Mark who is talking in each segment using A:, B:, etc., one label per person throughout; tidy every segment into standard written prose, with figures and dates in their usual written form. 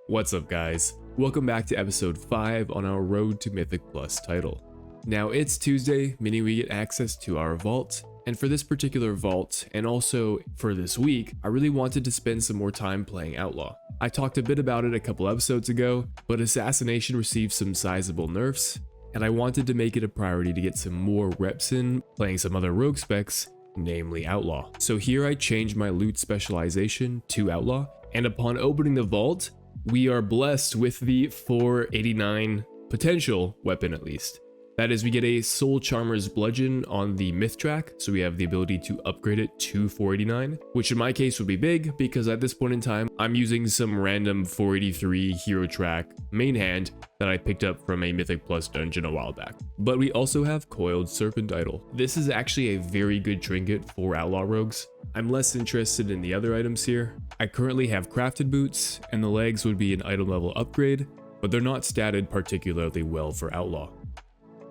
A: What's up guys? Welcome back to episode 5 on our Road to Mythic Plus title. Now it's Tuesday, meaning we get access to our vault, and for this particular vault, and also for this week, I really wanted to spend some more time playing Outlaw. I talked a bit about it a couple episodes ago, but Assassination received some sizable nerfs, and I wanted to make it a priority to get some more reps in playing some other rogue specs, namely Outlaw. So here I changed my loot specialization to Outlaw, and upon opening the vault, we are blessed with the 489 potential weapon at least. That is, we get a Soul Charmer's Bludgeon on the myth track, so we have the ability to upgrade it to 489, which in my case would be big because at this point in time, I'm using some random 483 hero track main hand that I picked up from a Mythic Plus dungeon a while back. But we also have Coiled Serpent Idol. This is actually a very good trinket for Outlaw rogues. I'm less interested in the other items here. I currently have crafted boots, and the legs would be an item level upgrade, but they're not statted particularly well for Outlaw.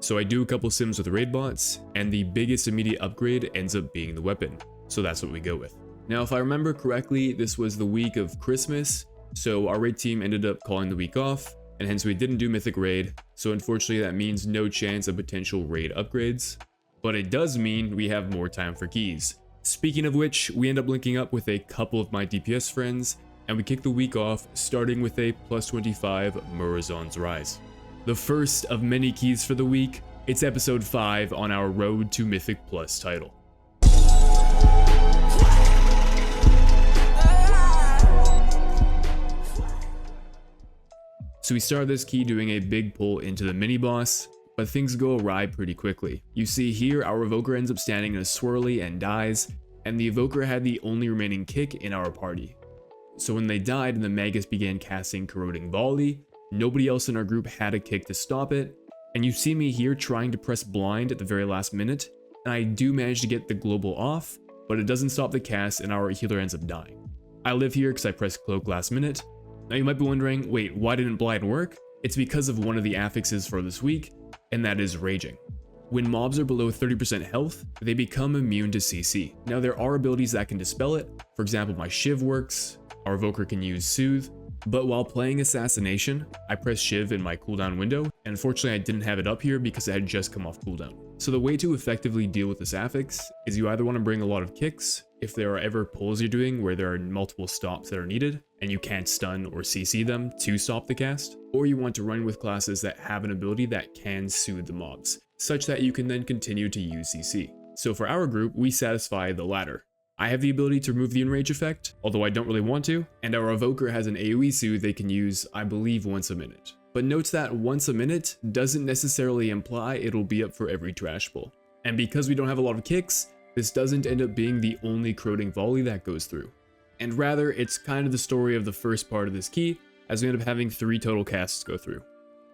A: So I do a couple sims with raid bots, and the biggest immediate upgrade ends up being the weapon, so that's what we go with. Now if I remember correctly, this was the week of Christmas, so our raid team ended up calling the week off, and hence we didn't do Mythic Raid, so unfortunately that means no chance of potential raid upgrades, but it does mean we have more time for keys. Speaking of which, we end up linking up with a couple of my DPS friends, and we kick the week off starting with a plus 25 Murazon's Rise. The first of many keys for the week, it's episode 5 on our Road to Mythic Plus title. So we start this key doing a big pull into the mini boss, but things go awry pretty quickly. You see here, our evoker ends up standing in a swirly and dies, and the evoker had the only remaining kick in our party. So when they died and the Magus began casting Corroding Volley, nobody else in our group had a kick to stop it, and you see me here trying to press blind at the very last minute, and I do manage to get the global off, but it doesn't stop the cast and our healer ends up dying. I live here because I pressed cloak last minute. Now you might be wondering, wait, why didn't blind work? It's because of one of the affixes for this week, and that is Raging. When mobs are below 30% health, they become immune to CC. Now there are abilities that can dispel it, for example my Shiv works, our evoker can use Soothe, but while playing Assassination, I pressed Shiv in my cooldown window, and unfortunately I didn't have it up here because it had just come off cooldown. So the way to effectively deal with this affix is you either want to bring a lot of kicks, if there are ever pulls you're doing where there are multiple stops that are needed, and you can't stun or CC them to stop the cast, or you want to run with classes that have an ability that can soothe the mobs, such that you can then continue to use CC. So for our group, we satisfy the latter. I have the ability to remove the Enrage effect, although I don't really want to, and our evoker has an AoE soothe they can use, I believe, once a minute. But note that once a minute doesn't necessarily imply it'll be up for every trash pull. And because we don't have a lot of kicks, this doesn't end up being the only Corroding Volley that goes through. And rather, it's kind of the story of the first part of this key, as we end up having 3 total casts go through.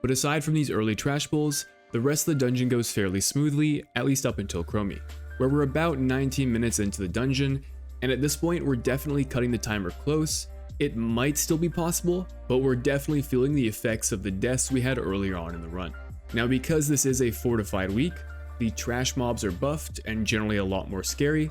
A: But aside from these early trash pulls, the rest of the dungeon goes fairly smoothly, at least up until Chromie, where we're about 19 minutes into the dungeon, and at this point we're definitely cutting the timer close. It might still be possible, but we're definitely feeling the effects of the deaths we had earlier on in the run. Now because this is a fortified week, the trash mobs are buffed and generally a lot more scary,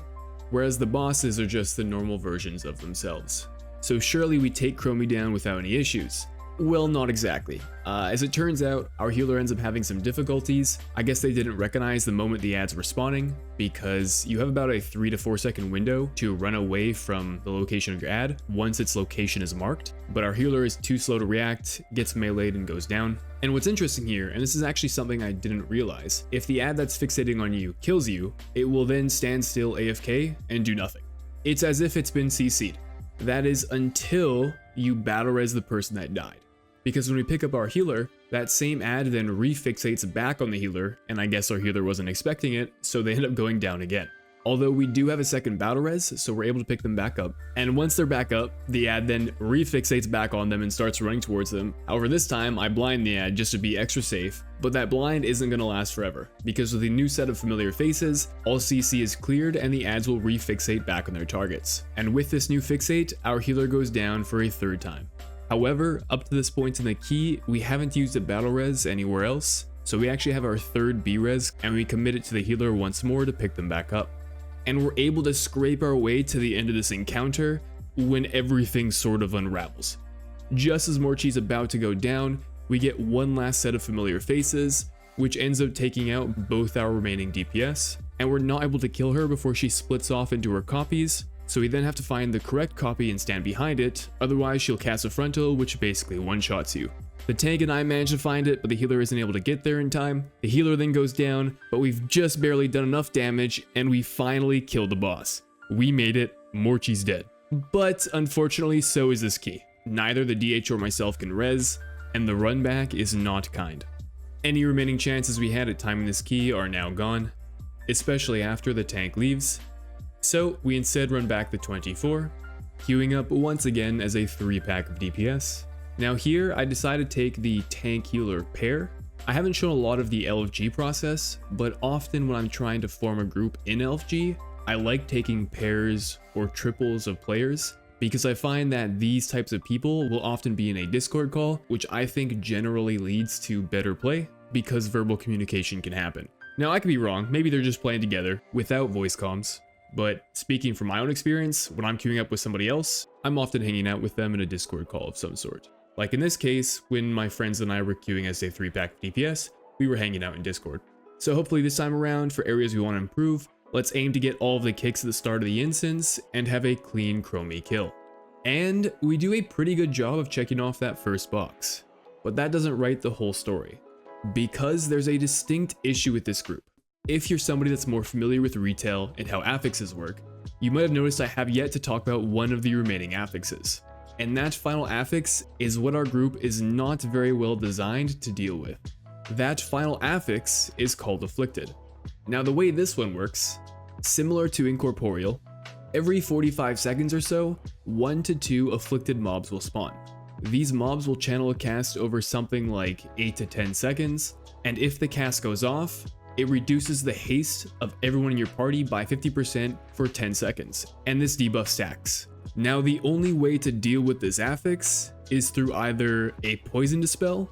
A: whereas the bosses are just the normal versions of themselves. So surely we take Chromie down without any issues. Well, not exactly. As it turns out, our healer ends up having some difficulties. I guess they didn't recognize the moment the ads were spawning, because you have about a 3 to 4 second window to run away from the location of your ad once its location is marked, but our healer is too slow to react, gets meleeed and goes down. And what's interesting here, and this is actually something I didn't realize, if the ad that's fixating on you kills you, it will then stand still AFK and do nothing. It's as if it's been CC'd. That is until you battle res the person that died. Because when we pick up our healer, that same ad then refixates back on the healer, and I guess our healer wasn't expecting it, so they end up going down again. Although we do have a second battle res, so we're able to pick them back up, and once they're back up, the ad then refixates back on them and starts running towards them. However, this time I blind the ad just to be extra safe, but that blind isn't going to last forever, because with a new set of familiar faces, all CC is cleared and the ads will refixate back on their targets. And with this new fixate, our healer goes down for a 3rd time. However, up to this point in the key, we haven't used a battle res anywhere else, so we actually have our 3rd B res, and we commit it to the healer once more to pick them back up. And we're able to scrape our way to the end of this encounter when everything sort of unravels. Just as Morchi's about to go down, we get one last set of familiar faces, which ends up taking out both our remaining DPS, and we're not able to kill her before she splits off into her copies, so we then have to find the correct copy and stand behind it, otherwise she'll cast a frontal, which basically one-shots you. The tank and I manage to find it, but the healer isn't able to get there in time. The healer then goes down, but we've just barely done enough damage, and we finally killed the boss. We made it, Morchi's dead. But unfortunately, so is this key. Neither the DH or myself can res, and the run back is not kind. Any remaining chances we had at timing this key are now gone, especially after the tank leaves. So we instead run back the 24, queuing up once again as a 3-pack of DPS. Now here I decided to take the tank healer pair. I haven't shown a lot of the LFG process, but often when I'm trying to form a group in LFG, I like taking pairs or triples of players, because I find that these types of people will often be in a Discord call, which I think generally leads to better play because verbal communication can happen. Now I could be wrong, maybe they're just playing together without voice comms, but speaking from my own experience, when I'm queuing up with somebody else, I'm often hanging out with them in a Discord call of some sort. Like in this case, when my friends and I were queuing as a 3-pack DPS, we were hanging out in Discord. So hopefully this time around, for areas we want to improve, let's aim to get all of the kicks at the start of the instance and have a clean Chromie kill. And we do a pretty good job of checking off that first box. But that doesn't write the whole story, because there's a distinct issue with this group. If you're somebody that's more familiar with retail and how affixes work, you might have noticed I have yet to talk about one of the remaining affixes. And that final affix is what our group is not very well designed to deal with. That final affix is called Afflicted. Now the way this one works, similar to Incorporeal, every 45 seconds or so, 1 to 2 afflicted mobs will spawn. These mobs will channel a cast over something like 8 to 10 seconds, and if the cast goes off, it reduces the haste of everyone in your party by 50% for 10 seconds, and this debuff stacks. Now the only way to deal with this affix is through either a poison dispel,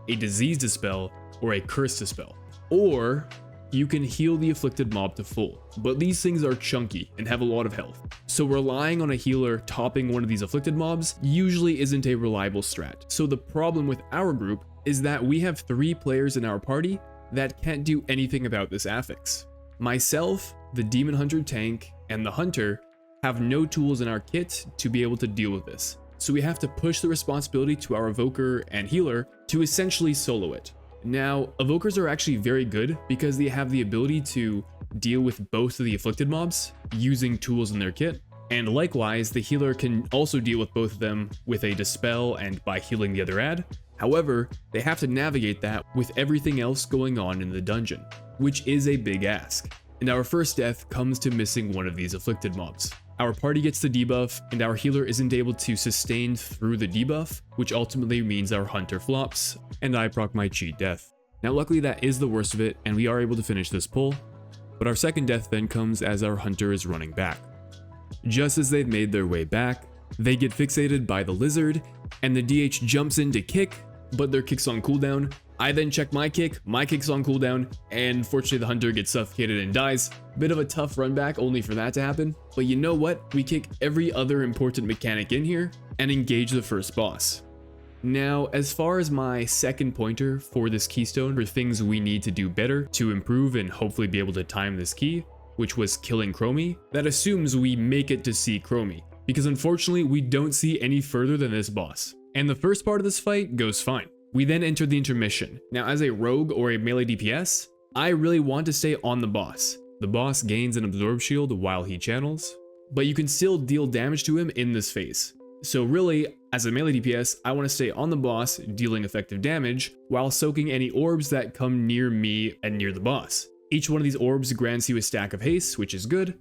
A: a disease dispel, or a curse dispel. Or you can heal the afflicted mob to full, but these things are chunky and have a lot of health. So relying on a healer topping one of these afflicted mobs usually isn't a reliable strat. So the problem with our group is that we have 3 players in our party that can't do anything about this affix. Myself, the Demon Hunter tank, and the Hunter have no tools in our kit to be able to deal with this. So we have to push the responsibility to our Evoker and Healer to essentially solo it. Now, Evokers are actually very good because they have the ability to deal with both of the afflicted mobs using tools in their kit, and likewise, the Healer can also deal with both of them with a Dispel and by healing the other ad. However, they have to navigate that with everything else going on in the dungeon, which is a big ask. And our first death comes to missing one of these afflicted mobs. Our party gets the debuff, and our healer isn't able to sustain through the debuff, which ultimately means our hunter flops, and I proc my cheat death. Now luckily that is the worst of it, and we are able to finish this pull, but our second death then comes as our hunter is running back. Just as they've made their way back, they get fixated by the lizard, and the DH jumps in to kick, but their kick's on cooldown. I then check my kick's on cooldown, and fortunately the hunter gets suffocated and dies. Bit of a tough run back only for that to happen, but you know what? We kick every other important mechanic in here and engage the first boss. Now, as far as my second pointer for this keystone for things we need to do better to improve and hopefully be able to time this key, which was killing Chromie, that assumes we make it to see Chromie, because unfortunately we don't see any further than this boss. And the first part of this fight goes fine. We then enter the intermission. Now as a rogue or a melee DPS, I really want to stay on the boss. The boss gains an absorb shield while he channels, but you can still deal damage to him in this phase. So really, as a melee DPS, I want to stay on the boss, dealing effective damage, while soaking any orbs that come near me and near the boss. Each one of these orbs grants you a stack of haste, which is good,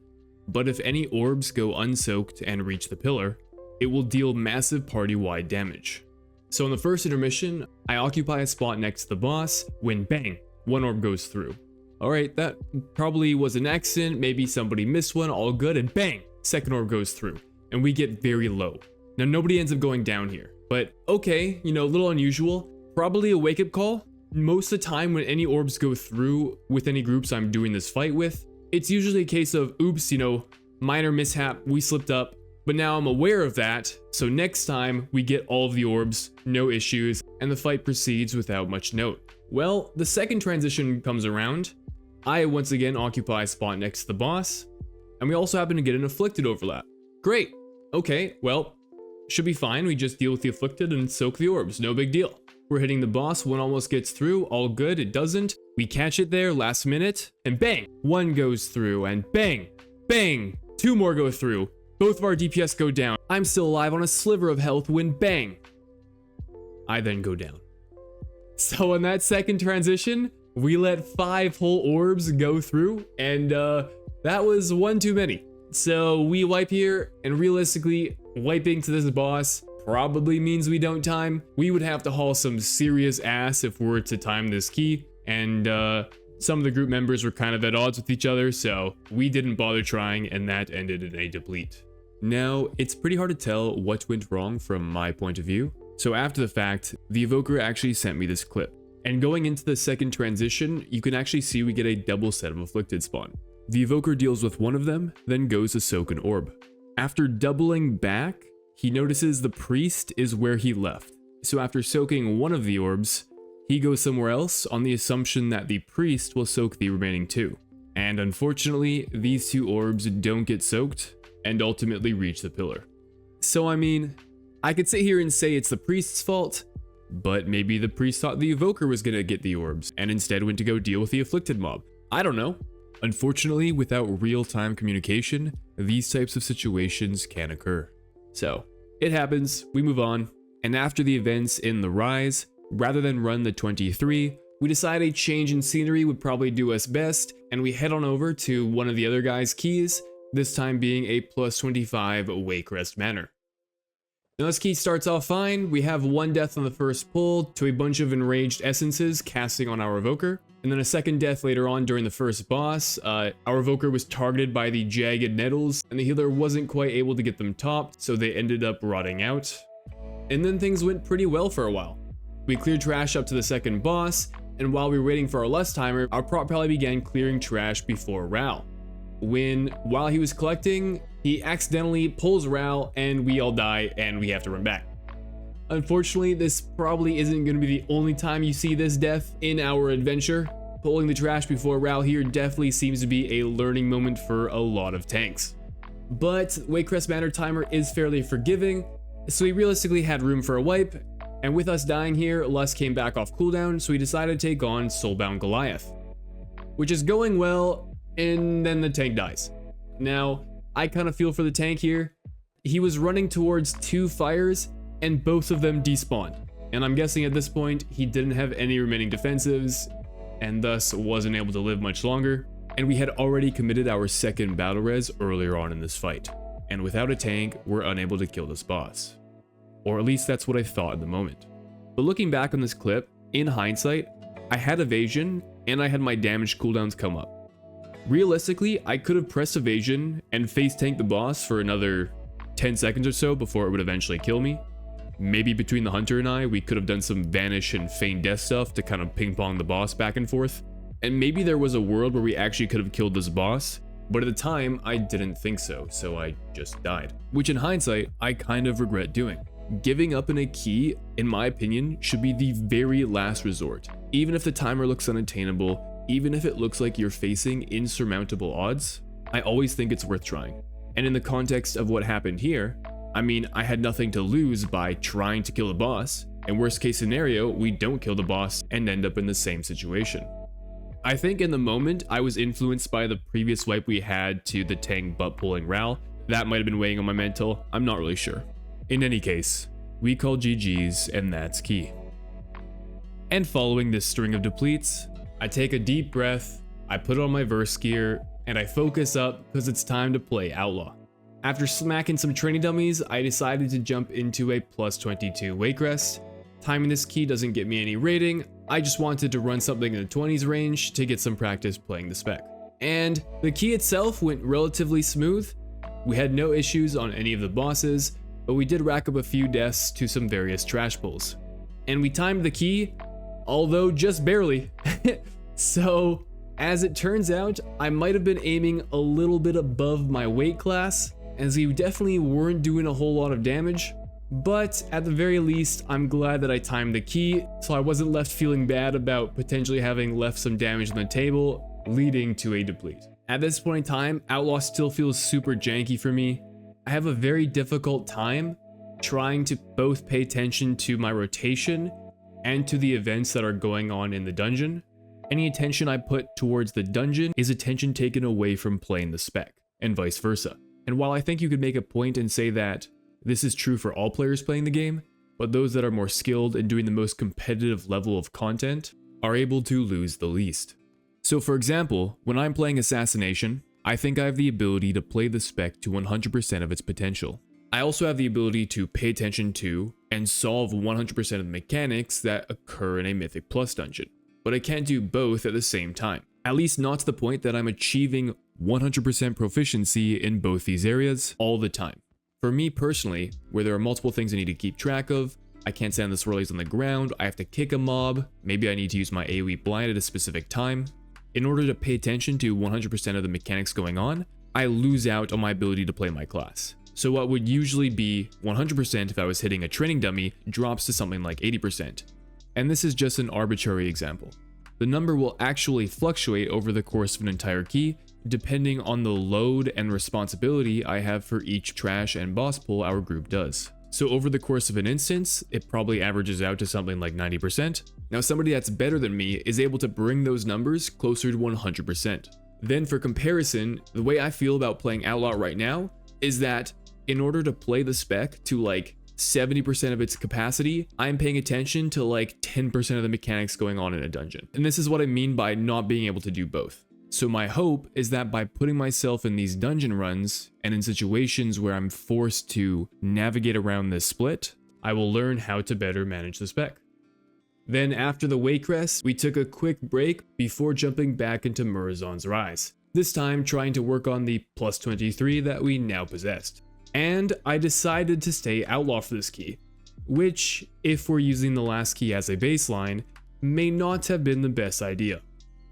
A: but if any orbs go unsoaked and reach the pillar, it will deal massive party-wide damage. So in the first intermission, I occupy a spot next to the boss when bang, one orb goes through. Alright, that probably was an accident, maybe somebody missed one, all good, and bang, second orb goes through, and we get very low. Now nobody ends up going down here, but okay, a little unusual, probably a wake-up call. Most of the time when any orbs go through with any groups I'm doing this fight with, it's usually a case of, oops, minor mishap, we slipped up, But now I'm aware of that, so next time we get all of the orbs, no issues, and the fight proceeds without much note. Well, the second transition comes around. I once again occupy a spot next to the boss, and we also happen to get an afflicted overlap. Great. Okay, well, should be fine. We just deal with the afflicted and soak the orbs, no big deal. We're hitting the boss, one almost gets through, all good, it doesn't. We catch it there, last minute, and bang! One goes through, and bang! Bang! Two more go through. Both of our DPS go down. I'm still alive on a sliver of health when bang! I then go down. So in that second transition, we let 5 whole orbs go through, and that was one too many. So we wipe here, and realistically, wiping to this boss probably means we don't time. We would have to haul some serious ass if we were to time this key, and some of the group members were kind of at odds with each other, so we didn't bother trying, and that ended in a deplete. Now, it's pretty hard to tell what went wrong from my point of view, so after the fact, the evoker actually sent me this clip. And going into the second transition, you can actually see we get a double set of afflicted spawn. The evoker deals with one of them, then goes to soak an orb. After doubling back, he notices the priest is where he left. So after soaking one of the orbs, he goes somewhere else on the assumption that the priest will soak the remaining 2. And unfortunately, these 2 orbs don't get soaked and ultimately reach the pillar. So I mean, I could sit here and say it's the priest's fault, but maybe the priest thought the evoker was gonna get the orbs and instead went to go deal with the afflicted mob. I don't know. Unfortunately, without real-time communication, these types of situations can occur. So, it happens, we move on, and after the events in the Rise, rather than run the 23, we decide a change in scenery would probably do us best, and we head on over to one of the other guys' keys, this time being a +25 Waycrest Manor. Now this key starts off fine, we have 1 death on the first pull to a bunch of enraged essences casting on our evoker, and then a second death later on during the first boss. Our evoker was targeted by the jagged nettles, and the healer wasn't quite able to get them topped, so they ended up rotting out. And then things went pretty well for a while. We cleared trash up to the second boss, and while we were waiting for our lust timer, our prop probably began clearing trash before Ral. While he was collecting, he accidentally pulls Ral, and we all die, and we have to run back. Unfortunately, this probably isn't going to be the only time you see this death in our adventure. Pulling the trash before Ral here definitely seems to be a learning moment for a lot of tanks. But Waycrest Manor timer is fairly forgiving, so we realistically had room for a wipe, and with us dying here, Lust came back off cooldown, so we decided to take on Soulbound Goliath, which is going well, and then the tank dies. Now, I kind of feel for the tank here. He was running towards 2 fires, and both of them despawned. And I'm guessing at this point, he didn't have any remaining defensives, and thus wasn't able to live much longer. And we had already committed our second battle res earlier on in this fight. And without a tank, we're unable to kill this boss. Or at least that's what I thought at the moment. But looking back on this clip, in hindsight, I had evasion, and I had my damage cooldowns come up. Realistically, I could have pressed evasion and face tanked the boss for another 10 seconds or so before it would eventually kill me. Maybe between the hunter and I, we could have done some vanish and feign death stuff to kind of ping pong the boss back and forth. And maybe there was a world where we actually could have killed this boss, but at the time, I didn't think so I just died. Which in hindsight, I kind of regret doing. Giving up in a key, in my opinion, should be the very last resort. Even if the timer looks unattainable, even if it looks like you're facing insurmountable odds, I always think it's worth trying. And in the context of what happened here, I mean, I had nothing to lose by trying to kill the boss, and worst case scenario, we don't kill the boss and end up in the same situation. I think in the moment, I was influenced by the previous wipe we had to the tank butt pulling Ral. That might have been weighing on my mental, I'm not really sure. In any case, we call GG's, and that's key. And following this string of depletes, I take a deep breath, I put on my verse gear, and I focus up because it's time to play Outlaw. After smacking some training dummies, I decided to jump into a +22 Waycrest. Timing this key doesn't get me any rating, I just wanted to run something in the 20s range to get some practice playing the spec. And the key itself went relatively smooth. We had no issues on any of the bosses, but we did rack up a few deaths to some various trash pulls. And we timed the key, although just barely. So, as it turns out, I might have been aiming a little bit above my weight class, as he definitely weren't doing a whole lot of damage. But at the very least, I'm glad that I timed the key, so I wasn't left feeling bad about potentially having left some damage on the table, leading to a deplete. At this point in time, Outlaw still feels super janky for me. I have a very difficult time trying to both pay attention to my rotation and to the events that are going on in the dungeon. Any attention I put towards the dungeon is attention taken away from playing the spec, and vice versa. And while I think you could make a point and say that this is true for all players playing the game, but those that are more skilled and doing the most competitive level of content are able to lose the least. So for example, when I'm playing Assassination, I think I have the ability to play the spec to 100% of its potential. I also have the ability to pay attention to and solve 100% of the mechanics that occur in a Mythic Plus dungeon, but I can't do both at the same time. At least not to the point that I'm achieving 100% proficiency in both these areas all the time. For me personally, where there are multiple things I need to keep track of, I can't stand the swirlies on the ground, I have to kick a mob, maybe I need to use my AoE blind at a specific time. In order to pay attention to 100% of the mechanics going on, I lose out on my ability to play my class. So what would usually be 100% if I was hitting a training dummy drops to something like 80%. And this is just an arbitrary example. The number will actually fluctuate over the course of an entire key, depending on the load and responsibility I have for each trash and boss pull our group does. So over the course of an instance, it probably averages out to something like 90%. Now somebody that's better than me is able to bring those numbers closer to 100%. Then for comparison, the way I feel about playing Outlaw right now is that in order to play the spec to like 70% of its capacity, I'm paying attention to like 10% of the mechanics going on in a dungeon. And this is what I mean by not being able to do both. So my hope is that by putting myself in these dungeon runs and in situations where I'm forced to navigate around this split, I will learn how to better manage the spec. Then after the Waycrest, we took a quick break before jumping back into Murazon's Rise, this time trying to work on the plus 23 that we now possessed. And I decided to stay Outlaw for this key, which, if we're using the last key as a baseline, may not have been the best idea.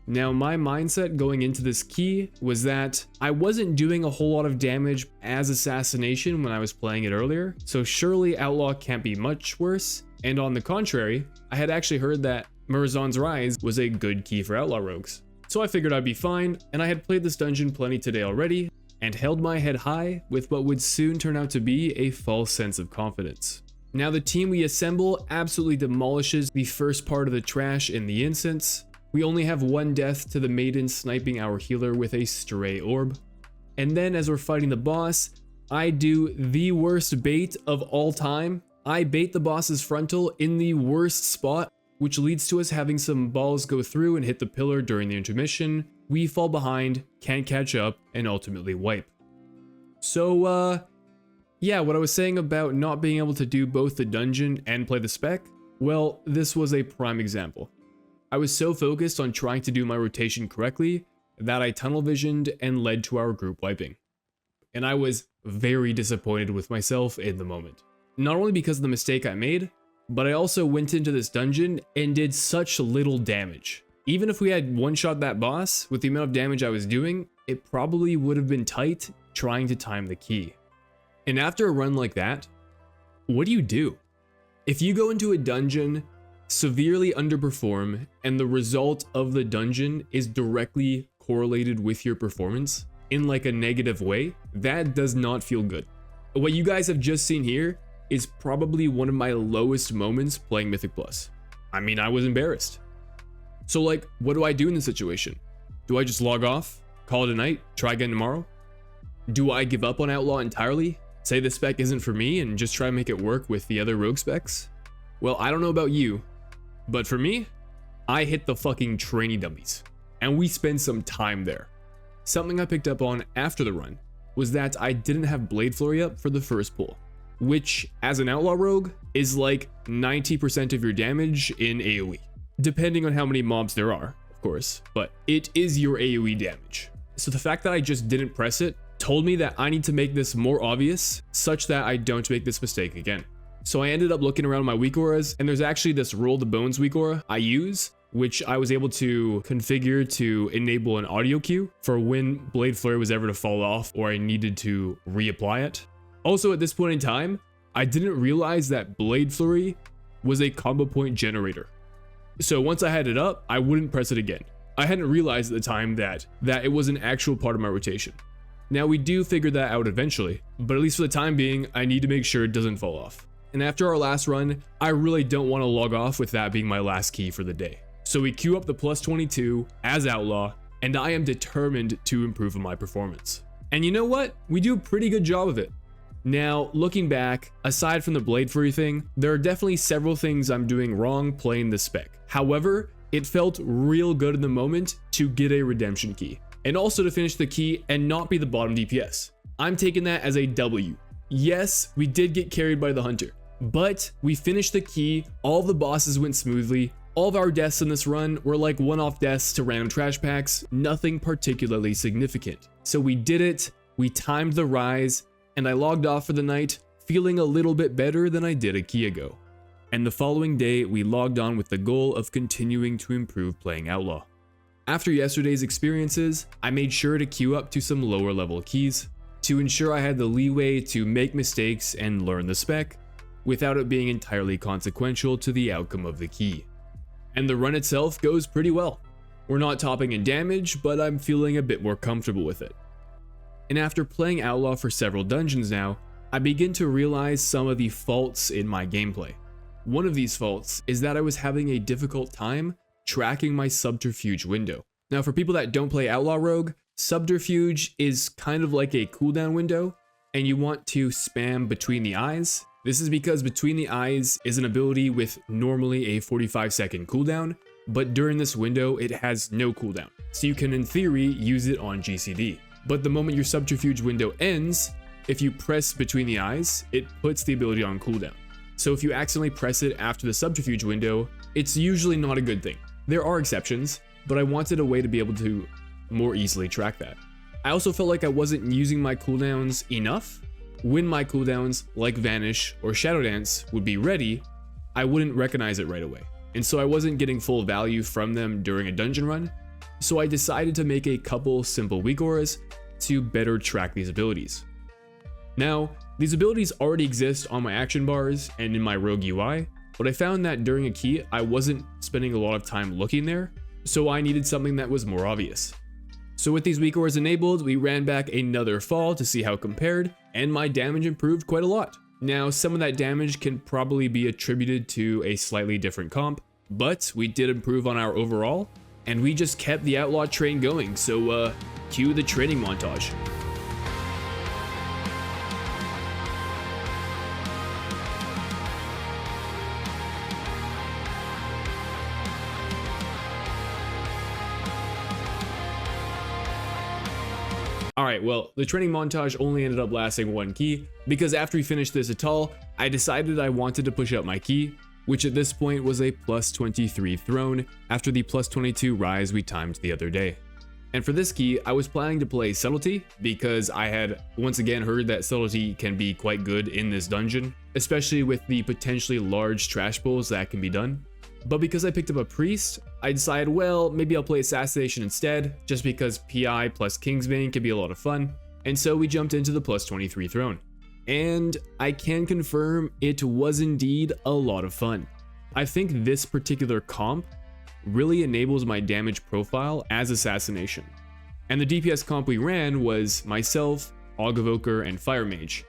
A: Now my mindset going into this key was that I wasn't doing a whole lot of damage as Assassination when I was playing it earlier, so surely Outlaw can't be much worse, and on the contrary, I had actually heard that Murazon's Rise was a good key for Outlaw rogues. So I figured I'd be fine, and I had played this dungeon plenty today already, and held my head high with what would soon turn out to be a false sense of confidence. Now the team we assemble absolutely demolishes the first part of the trash in the instance. We only have one death to the maiden sniping our healer with a stray orb. And then as we're fighting the boss, I do the worst bait of all time. I bait the boss's frontal in the worst spot, which leads to us having some balls go through and hit the pillar during the intermission. We fall behind, can't catch up, and ultimately wipe. So, yeah, what I was saying about not being able to do both the dungeon and play the spec, well, this was a prime example. I was so focused on trying to do my rotation correctly that I tunnel visioned and led to our group wiping. And I was very disappointed with myself in the moment. Not only because of the mistake I made, but I also went into this dungeon and did such little damage. Even if we had one-shot that boss, with the amount of damage I was doing, it probably would have been tight trying to time the key. And after a run like that, what do? If you go into a dungeon, severely underperform, and the result of the dungeon is directly correlated with your performance in like a negative way, that does not feel good. What you guys have just seen here is probably one of my lowest moments playing Mythic Plus. I mean, I was embarrassed. So like, what do I do in this situation? Do I just log off, call it a night, try again tomorrow? Do I give up on Outlaw entirely, say the spec isn't for me, and just try to make it work with the other rogue specs? Well, I don't know about you, but for me, I hit the fucking training dummies, and we spent some time there. Something I picked up on after the run was that I didn't have Blade Flurry up for the first pull, which, as an Outlaw rogue, is like 90% of your damage in AoE. Depending on how many mobs there are, of course, but it is your AoE damage. So the fact that I just didn't press it told me that I need to make this more obvious, such that I don't make this mistake again. So I ended up looking around my weak auras, and there's actually this Roll the Bones weak aura I use, which I was able to configure to enable an audio cue for when Blade Flurry was ever to fall off or I needed to reapply it. Also, at this point in time, I didn't realize that Blade Flurry was a combo point generator. So once I had it up, I wouldn't press it again. I hadn't realized at the time that it was an actual part of my rotation. Now we do figure that out eventually, but at least for the time being, I need to make sure it doesn't fall off. And after our last run, I really don't want to log off with that being my last key for the day. So we queue up the plus 22 as Outlaw, and I am determined to improve on my performance. And you know what? We do a pretty good job of it. Now, looking back, aside from the Blade Flurry thing, there are definitely several things I'm doing wrong playing the spec. However, it felt real good in the moment to get a redemption key, and also to finish the key and not be the bottom DPS. I'm taking that as a W. Yes, we did get carried by the Hunter, but we finished the key, all the bosses went smoothly, all of our deaths in this run were like one-off deaths to random trash packs, nothing particularly significant. So we did it, we timed the rise, and I logged off for the night, feeling a little bit better than I did a key ago. And the following day, we logged on with the goal of continuing to improve playing Outlaw. After yesterday's experiences, I made sure to queue up to some lower level keys to ensure I had the leeway to make mistakes and learn the spec without it being entirely consequential to the outcome of the key. And the run itself goes pretty well. We're not topping in damage, but I'm feeling a bit more comfortable with it. And after playing Outlaw for several dungeons now, I begin to realize some of the faults in my gameplay. One of these faults is that I was having a difficult time tracking my subterfuge window. Now for people that don't play Outlaw Rogue, subterfuge is kind of like a cooldown window, and you want to spam between the eyes. This is because between the eyes is an ability with normally a 45-second cooldown, but during this window it has no cooldown. So you can in theory use it on GCD. But the moment your subterfuge window ends, if you press between the eyes, it puts the ability on cooldown. So if you accidentally press it after the subterfuge window, it's usually not a good thing. There are exceptions, but I wanted a way to be able to more easily track that. I also felt like I wasn't using my cooldowns enough. When my cooldowns, like Vanish or Shadow Dance, would be ready, I wouldn't recognize it right away. And so I wasn't getting full value from them during a dungeon run. So I decided to make a couple simple weak auras to better track these abilities. Now, these abilities already exist on my action bars and in my Rogue UI, but I found that during a key, I wasn't spending a lot of time looking there, so I needed something that was more obvious. So with these weak auras enabled, we ran back another fall to see how it compared, and my damage improved quite a lot. Now, some of that damage can probably be attributed to a slightly different comp, but we did improve on our overall, and we just kept the Outlaw train going, so cue the training montage. Alright, well, the training montage only ended up lasting one key, because after we finished this atoll, I decided I wanted to push up my key, which at this point was a plus 23 throne after the plus 22 rise we timed the other day. And for this key, I was planning to play Subtlety, because I had once again heard that Subtlety can be quite good in this dungeon, especially with the potentially large trash pulls that can be done. But because I picked up a priest, I decided, well, maybe I'll play Assassination instead, just because PI plus Kingsbane can be a lot of fun, and so we jumped into the plus 23 throne. And I can confirm it was indeed a lot of fun. I think this particular comp really enables my damage profile as Assassination. And the DPS comp we ran was myself, Aug Evoker, and Fire Mage.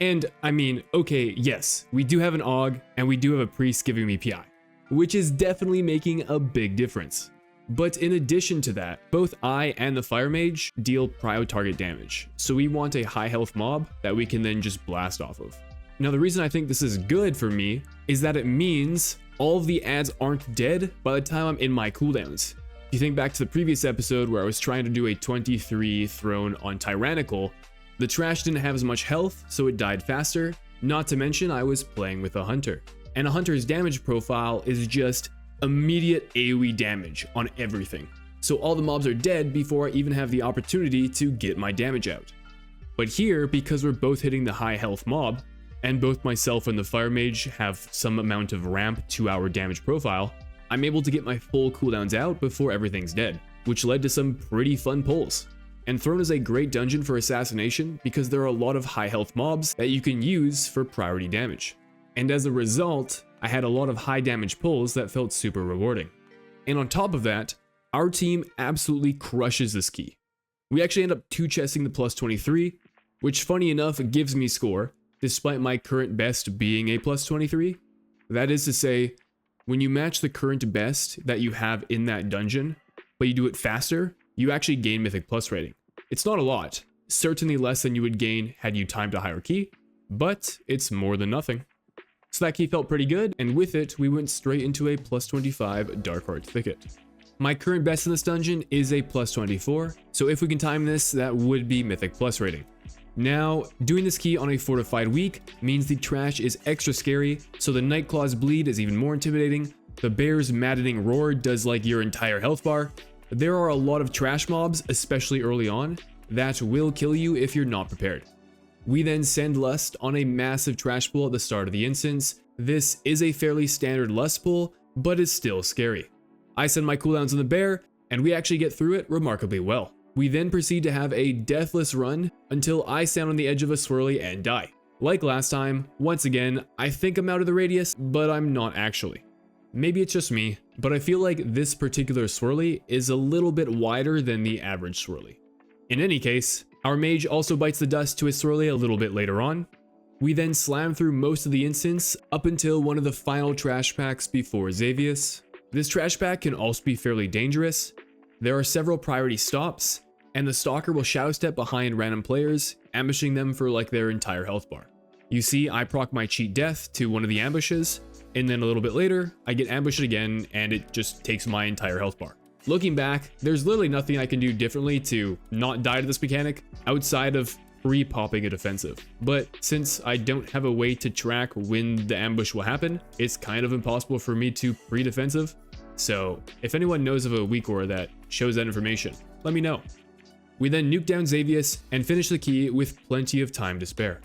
A: And I mean, okay, yes, we do have an Aug, and we do have a priest giving me PI, which is definitely making a big difference. But in addition to that, both I and the Fire Mage deal prio target damage, so we want a high health mob that we can then just blast off of. Now the reason I think this is good for me is that it means all of the ads aren't dead by the time I'm in my cooldowns. If you think back to the previous episode where I was trying to do a 23 throne on Tyrannical, the trash didn't have as much health, so it died faster, not to mention I was playing with a Hunter. And a Hunter's damage profile is just immediate AoE damage on everything. So all the mobs are dead before I even have the opportunity to get my damage out. But here, because we're both hitting the high health mob, and both myself and the Fire Mage have some amount of ramp to our damage profile, I'm able to get my full cooldowns out before everything's dead, which led to some pretty fun pulls. And Throne is a great dungeon for assassination because there are a lot of high health mobs that you can use for priority damage. And as a result, I had a lot of high damage pulls that felt super rewarding. And on top of that, our team absolutely crushes this key. We actually end up 2-chesting the plus 23, which funny enough gives me score, despite my current best being a plus 23. That is to say, when you match the current best that you have in that dungeon, but you do it faster, you actually gain Mythic Plus rating. It's not a lot, certainly less than you would gain had you timed a higher key, but it's more than nothing. So that key felt pretty good, and with it, we went straight into a plus 25 Darkheart Thicket. My current best in this dungeon is a plus 24, so if we can time this, that would be Mythic Plus rating. Now, doing this key on a fortified week means the trash is extra scary, so the Nightclaw's bleed is even more intimidating, the bear's maddening roar does like your entire health bar. There are a lot of trash mobs, especially early on, that will kill you if you're not prepared. We then send Lust on a massive trash pull at the start of the instance. This is a fairly standard Lust pull, but is still scary. I send my cooldowns on the bear, and we actually get through it remarkably well. We then proceed to have a deathless run until I stand on the edge of a swirly and die. Like last time, once again, I think I'm out of the radius, but I'm not actually. Maybe it's just me, but I feel like this particular swirly is a little bit wider than the average swirly. In any case, our mage also bites the dust to his swirly a little bit later on. We then slam through most of the instance up until one of the final trash packs before Xavius. This trash pack can also be fairly dangerous. There are several priority stops, and the stalker will shadow step behind random players, ambushing them for like their entire health bar. You see, I proc my cheat death to one of the ambushes, and then a little bit later, I get ambushed again, and it just takes my entire health bar. Looking back, there's literally nothing I can do differently to not die to this mechanic outside of pre-popping a defensive. But since I don't have a way to track when the ambush will happen, it's kind of impossible for me to pre-defensive. So if anyone knows of a weak aura that shows that information, let me know. We then nuke down Xavius and finish the key with plenty of time to spare.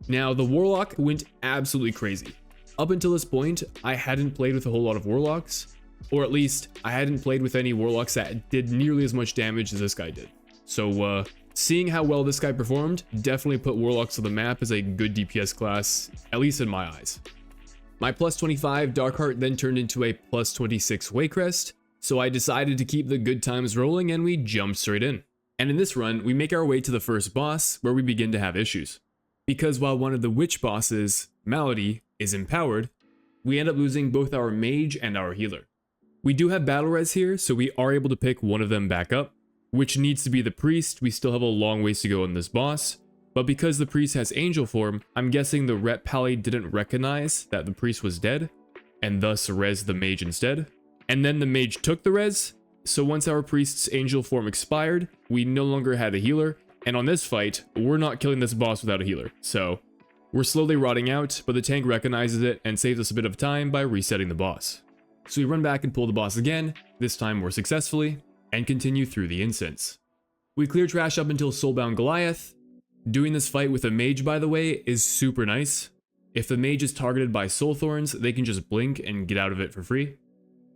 A: Now the Warlock went absolutely crazy. Up until this point, I hadn't played with a whole lot of Warlocks, or at least I hadn't played with any Warlocks that did nearly as much damage as this guy did. So seeing how well this guy performed definitely put Warlocks on the map as a good DPS class, at least in my eyes. My plus 25 Darkheart then turned into a plus 26 Waycrest, so I decided to keep the good times rolling and we jumped straight in. And in this run, we make our way to the first boss where we begin to have issues. Because while one of the witch bosses, Malady, is empowered, we end up losing both our mage and our healer. We do have battle res here, so we are able to pick one of them back up, which needs to be the priest. We still have a long ways to go on this boss, but because the priest has angel form, I'm guessing the rep pally didn't recognize that the priest was dead, and thus res the mage instead. And then the mage took the res, so once our priest's angel form expired, we no longer had a healer, and on this fight, we're not killing this boss without a healer, so we're slowly rotting out, but the tank recognizes it and saves us a bit of time by resetting the boss. So we run back and pull the boss again, this time more successfully, and continue through the instance. We clear trash up until Soulbound Goliath. Doing this fight with a mage, by the way, is super nice. If the mage is targeted by soul thorns, they can just blink and get out of it for free.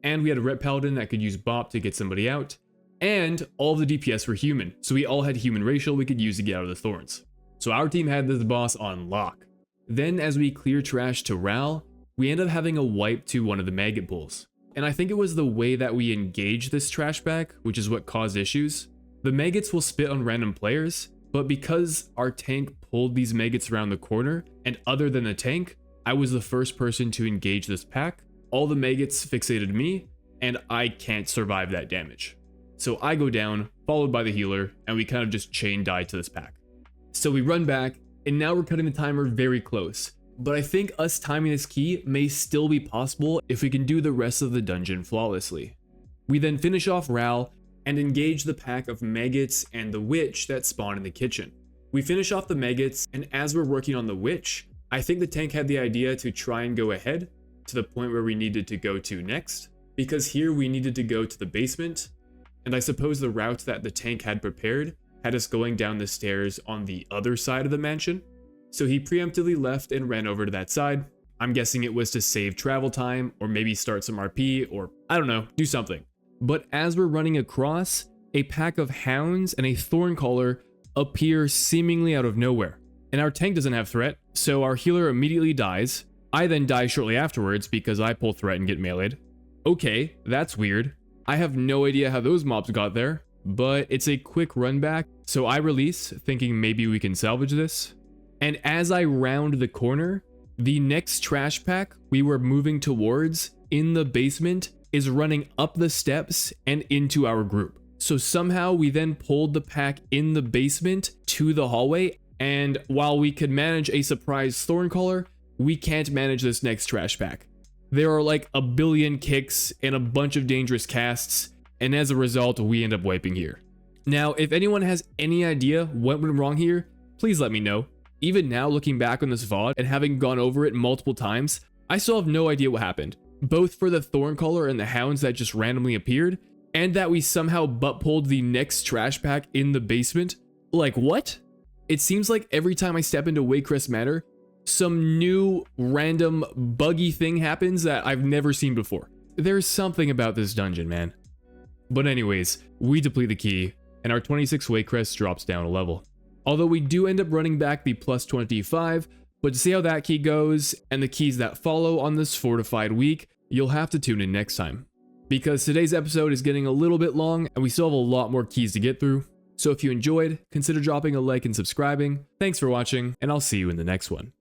A: And we had a rep paladin that could use bop to get somebody out. And all of the DPS were human, so we all had human racial we could use to get out of the thorns. So our team had this boss on lock. Then as we clear trash to Ral, we end up having a wipe to one of the maggot pulls. And I think it was the way that we engaged this trash bag, which is what caused issues. The maggots will spit on random players, but because our tank pulled these maggots around the corner, and other than the tank, I was the first person to engage this pack, all the maggots fixated me, and I can't survive that damage. So I go down, followed by the healer, and we kind of just chain die to this pack. So we run back, and now we're cutting the timer very close. But I think us timing this key may still be possible if we can do the rest of the dungeon flawlessly. We then finish off Ral and engage the pack of maggots and the witch that spawn in the kitchen. We finish off the maggots, and as we're working on the witch, I think the tank had the idea to try and go ahead to the point where we needed to go to next, because here we needed to go to the basement, and I suppose the route that the tank had prepared had us going down the stairs on the other side of the mansion. So he preemptively left and ran over to that side, I'm guessing it was to save travel time or maybe start some RP or I don't know, do something. But as we're running across, a pack of hounds and a thorncaller appear seemingly out of nowhere. And our tank doesn't have threat, so our healer immediately dies. I then die shortly afterwards because I pull threat and get meleeed. Okay, that's weird. I have no idea how those mobs got there, but it's a quick run back, so I release thinking maybe we can salvage this. And as I round the corner, the next trash pack we were moving towards in the basement is running up the steps and into our group. So somehow we then pulled the pack in the basement to the hallway, and while we could manage a surprise thorncaller, we can't manage this next trash pack. There are like a billion kicks and a bunch of dangerous casts, and as a result, we end up wiping here. Now, if anyone has any idea what went wrong here, please let me know. Even now, looking back on this VOD and having gone over it multiple times, I still have no idea what happened. Both for the thorncaller and the hounds that just randomly appeared, and that we somehow butt pulled the next trash pack in the basement. Like, what? It seems like every time I step into Waycrest Manor, some new random buggy thing happens that I've never seen before. There's something about this dungeon, man. But anyways, we deplete the key, and our 26 Waycrest drops down a level. Although we do end up running back the plus 25, but to see how that key goes, and the keys that follow on this fortified week, you'll have to tune in next time. Because today's episode is getting a little bit long, and we still have a lot more keys to get through. So if you enjoyed, consider dropping a like and subscribing. Thanks for watching, and I'll see you in the next one.